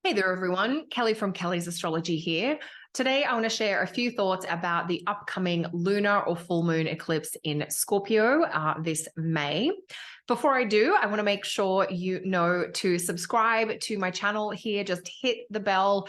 Hey there, everyone. Kelly from Kelly's Astrology here. Today, I want to share a few thoughts about the upcoming lunar or full moon eclipse in Scorpio this May. Before I do, I want to make sure you know to subscribe to my channel here. Just hit the bell,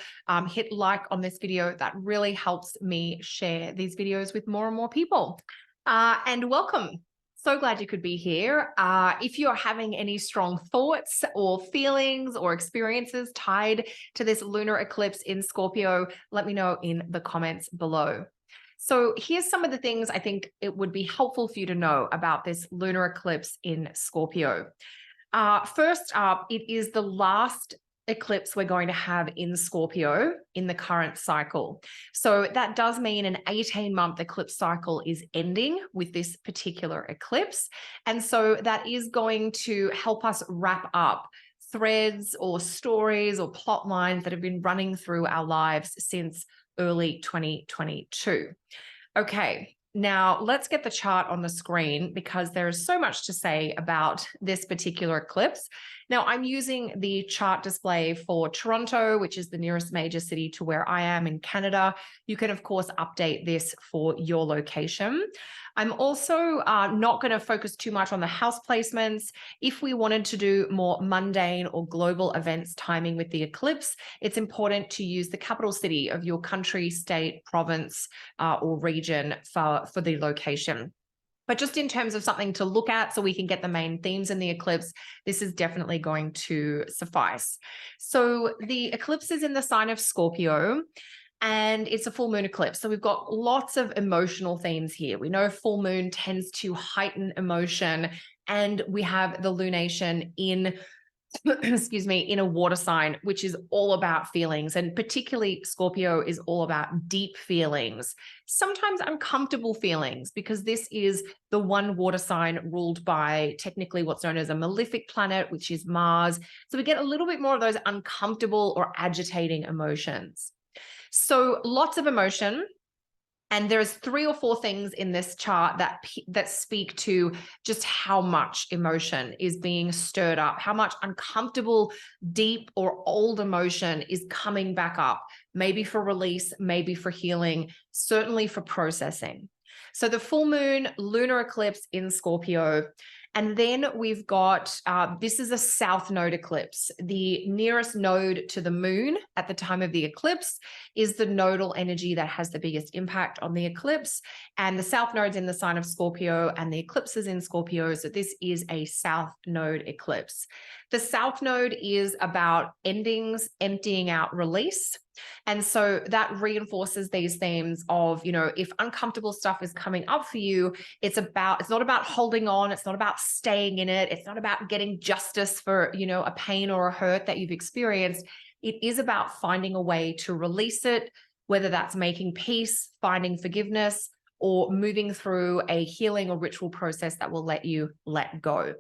hit like on this video. That really helps me share these videos with more and more people. And welcome. So glad you could be here. If you're having any strong thoughts or feelings or experiences tied to this lunar eclipse in Scorpio, let me know in the comments below. So here's some of the things I think it would be helpful for you to know about this lunar eclipse in Scorpio. First up, it is the last eclipse we're going to have in Scorpio in the current cycle. So that does mean an 18-month eclipse cycle is ending with this particular eclipse. And so that is going to help us wrap up threads or stories or plot lines that have been running through our lives since early 2022. Okay. Now, let's get the chart on the screen because there is so much to say about this particular eclipse. Now, I'm using the chart display for Toronto, which is the nearest major city to where I am in Canada. You can, of course, update this for your location. I'm also not going to focus too much on the house placements. If we wanted to do more mundane or global events timing with the eclipse, it's important to use the capital city of your country, state, province, or region for the location. But just in terms of something to look at so we can get the main themes in the eclipse, this is definitely going to suffice. So the eclipse is in the sign of Scorpio, and it's a full moon eclipse. So we've got lots of emotional themes here. We know full moon tends to heighten emotion, and we have the lunation in excuse me, in a water sign, which is all about feelings. And particularly Scorpio is all about deep feelings, sometimes uncomfortable feelings, because this is the one water sign ruled by technically what's known as a malefic planet, which is Mars. So we get a little bit more of those uncomfortable or agitating emotions. So lots of emotion. And there's 3 or 4 things in this chart that speak to just how much emotion is being stirred up, how much uncomfortable, deep, or old emotion is coming back up, maybe for release, maybe for healing, certainly for processing. So the full moon lunar eclipse in Scorpio. And then we've got, this is a south node eclipse. The nearest node to the moon at the time of the eclipse is the nodal energy that has the biggest impact on the eclipse. And the south node's in the sign of Scorpio and the eclipse is in Scorpio. So this is a south node eclipse. The south node is about endings, emptying out, release. And so that reinforces these themes of, if uncomfortable stuff is coming up for you, it's not about holding on. It's not about staying in it. It's not about getting justice for, a pain or a hurt that you've experienced. It is about finding a way to release it, whether that's making peace, finding forgiveness, or moving through a healing or ritual process that will let you let go.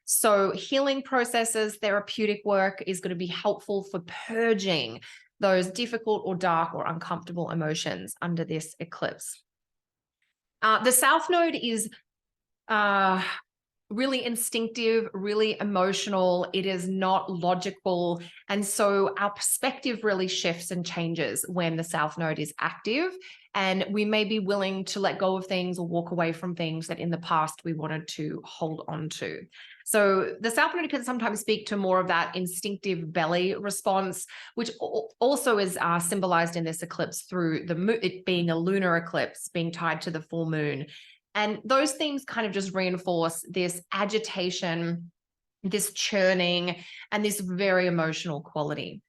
So healing processes, therapeutic work is going to be helpful for purging those difficult or dark or uncomfortable emotions under this eclipse. The South Node is really instinctive, really emotional. It is not logical. And so our perspective really shifts and changes when the South Node is active. And we may be willing to let go of things or walk away from things that in the past we wanted to hold on to. So the South Node can sometimes speak to more of that instinctive belly response, which also is symbolized in this eclipse through it being a lunar eclipse, being tied to the full moon. And those things kind of just reinforce this agitation, this churning, and this very emotional quality.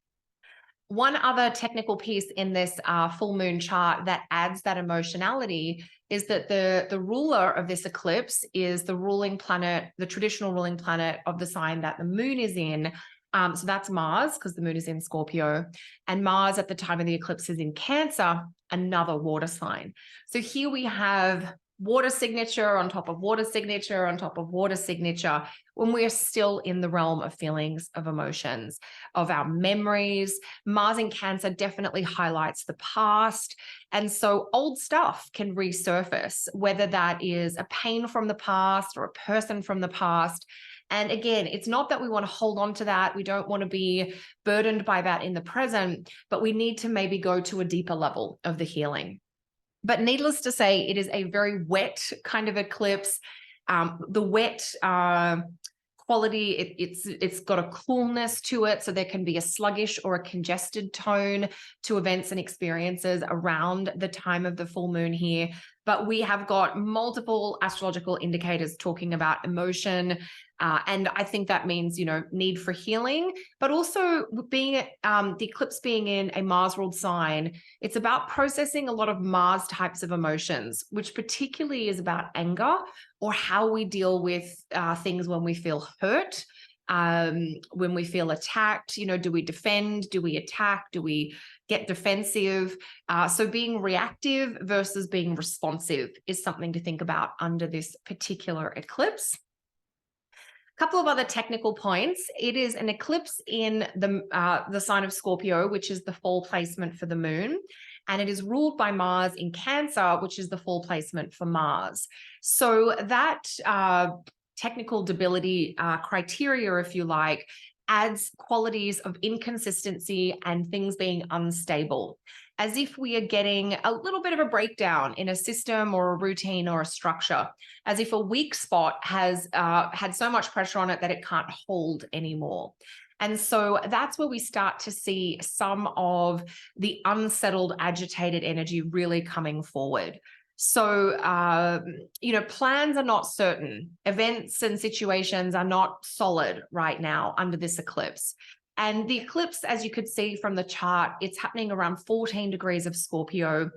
One other technical piece in this full moon chart that adds that emotionality is that the ruler of this eclipse is the ruling planet, the traditional ruling planet of the sign that the moon is in. So that's Mars, because the moon is in Scorpio. And Mars at the time of the eclipse is in Cancer, another water sign. So here we have water signature on top of water signature on top of water signature when we're still in the realm of feelings, of emotions, of our memories. Mars in Cancer definitely highlights the past. And so old stuff can resurface, whether that is a pain from the past or a person from the past. And again, it's not that we want to hold on to that. We don't want to be burdened by that in the present, but we need to maybe go to a deeper level of the healing. But needless to say, it is a very wet kind of eclipse. The wet quality, it's got a coolness to it, so there can be a sluggish or a congested tone to events and experiences around the time of the full moon here. But we have got multiple astrological indicators talking about emotion, and I think that means, need for healing, but also being the eclipse being in a Mars ruled sign, it's about processing a lot of Mars types of emotions, which particularly is about anger or how we deal with things when we feel hurt, when we feel attacked. Do we defend? Do we attack? Do we get defensive? So being reactive versus being responsive is something to think about under this particular eclipse. Couple of other technical points. It is an eclipse in the sign of Scorpio, which is the fall placement for the moon. And it is ruled by Mars in Cancer, which is the fall placement for Mars. So that technical debility criteria, if you like, adds qualities of inconsistency and things being unstable, as if we are getting a little bit of a breakdown in a system or a routine or a structure, as if a weak spot has had so much pressure on it that it can't hold anymore. And so that's where we start to see some of the unsettled, agitated energy really coming forward. So, plans are not certain. Events and situations are not solid right now under this eclipse. And the eclipse, as you could see from the chart, it's happening around 14 degrees of Scorpio,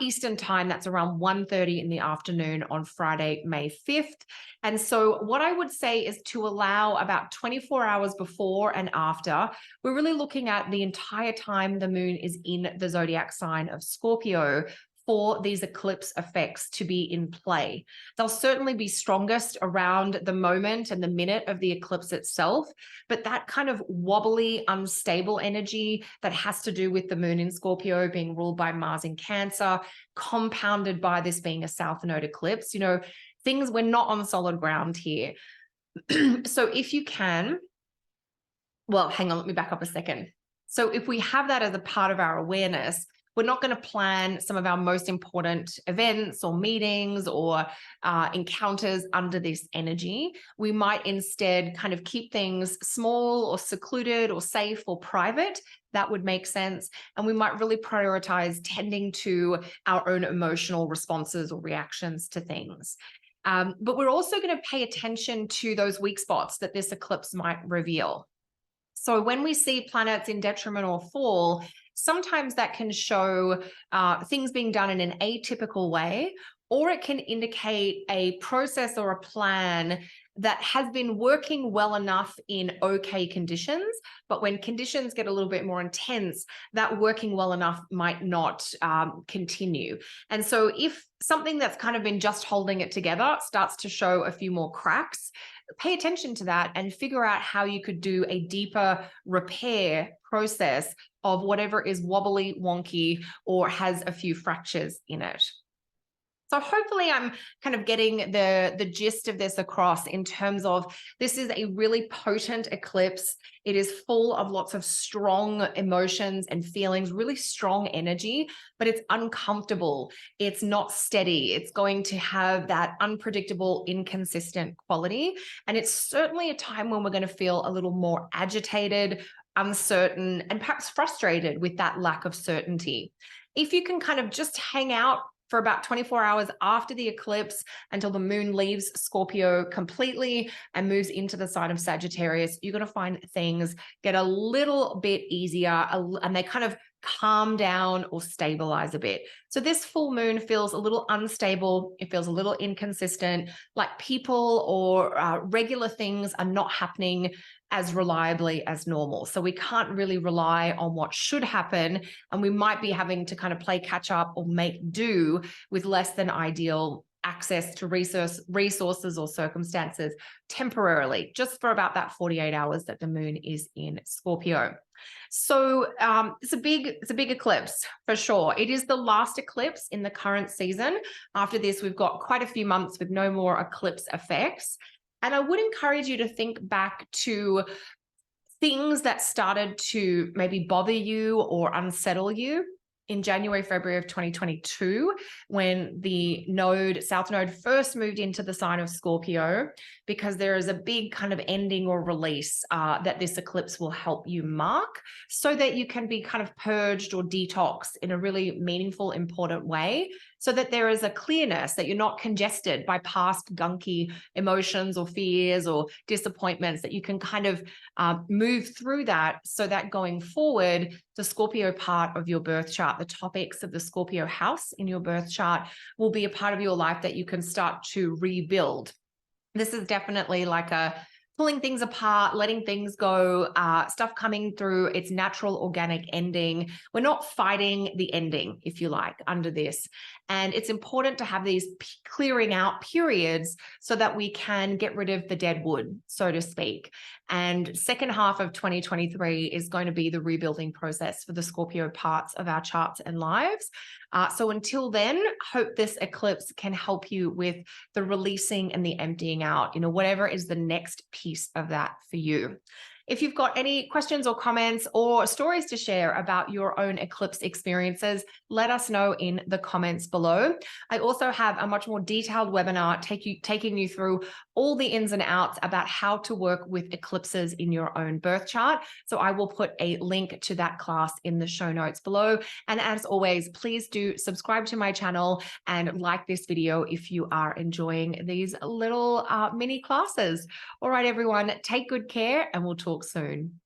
Eastern time. That's around 1:30 in the afternoon on Friday, May 5th. And so what I would say is to allow about 24 hours before and after. We're really looking at the entire time the moon is in the zodiac sign of Scorpio for these eclipse effects to be in play. They'll certainly be strongest around the moment and the minute of the eclipse itself, but that kind of wobbly, unstable energy that has to do with the moon in Scorpio being ruled by Mars in Cancer, compounded by this being a South Node eclipse, things, we're not on solid ground here. So if you can, well, hang on, let me back up a second. So if we have that as a part of our awareness, we're not going to plan some of our most important events or meetings or encounters under this energy. We might instead kind of keep things small or secluded or safe or private. That would make sense. And we might really prioritize tending to our own emotional responses or reactions to things. But we're also going to pay attention to those weak spots that this eclipse might reveal. So when we see planets in detriment or fall, sometimes that can show things being done in an atypical way, or it can indicate a process or a plan that has been working well enough in okay conditions, but when conditions get a little bit more intense, that working well enough might not continue. And so if something that's kind of been just holding it together starts to show a few more cracks, pay attention to that and figure out how you could do a deeper repair process of whatever is wobbly, wonky, or has a few fractures in it. So hopefully I'm kind of getting the gist of this across in terms of this is a really potent eclipse. It is full of lots of strong emotions and feelings, really strong energy, but it's uncomfortable. It's not steady. It's going to have that unpredictable, inconsistent quality. And it's certainly a time when we're going to feel a little more agitated, uncertain, and perhaps frustrated with that lack of certainty. If you can kind of just hang out for about 24 hours after the eclipse until the moon leaves Scorpio completely and moves into the sign of Sagittarius, you're going to find things get a little bit easier and they kind of calm down or stabilize a bit. So this full moon feels a little unstable. It feels a little inconsistent, like people or regular things are not happening as reliably as normal. So we can't really rely on what should happen, and we might be having to kind of play catch up or make do with less than ideal access to resources or circumstances temporarily, just for about that 48 hours that the moon is in Scorpio. So it's a big eclipse for sure. It is the last eclipse in the current season. After this, we've got quite a few months with no more eclipse effects. And I would encourage you to think back to things that started to maybe bother you or unsettle you in January, February of 2022, when the South Node first moved into the sign of Scorpio, because there is a big kind of ending or release that this eclipse will help you mark, so that you can be kind of purged or detoxed in a really meaningful, important way, so that there is a clearness, that you're not congested by past gunky emotions or fears or disappointments, that you can kind of move through that, so that going forward, the Scorpio part of your birth chart, the topics of the Scorpio house in your birth chart, will be a part of your life that you can start to rebuild. This is definitely like a pulling things apart, letting things go, stuff coming through its natural organic ending. We're not fighting the ending, if you like, under this. And it's important to have these clearing out periods so that we can get rid of the dead wood, so to speak. And second half of 2023 is going to be the rebuilding process for the Scorpio parts of our charts and lives. So until then, hope this eclipse can help you with the releasing and the emptying out, whatever is the next piece of that for you. If you've got any questions or comments or stories to share about your own eclipse experiences, let us know in the comments below. I also have a much more detailed webinar taking you through all the ins and outs about how to work with eclipses in your own birth chart. So I will put a link to that class in the show notes below. And as always, please do subscribe to my channel and like this video if you are enjoying these little mini classes. All right, everyone, take good care and we'll talk soon.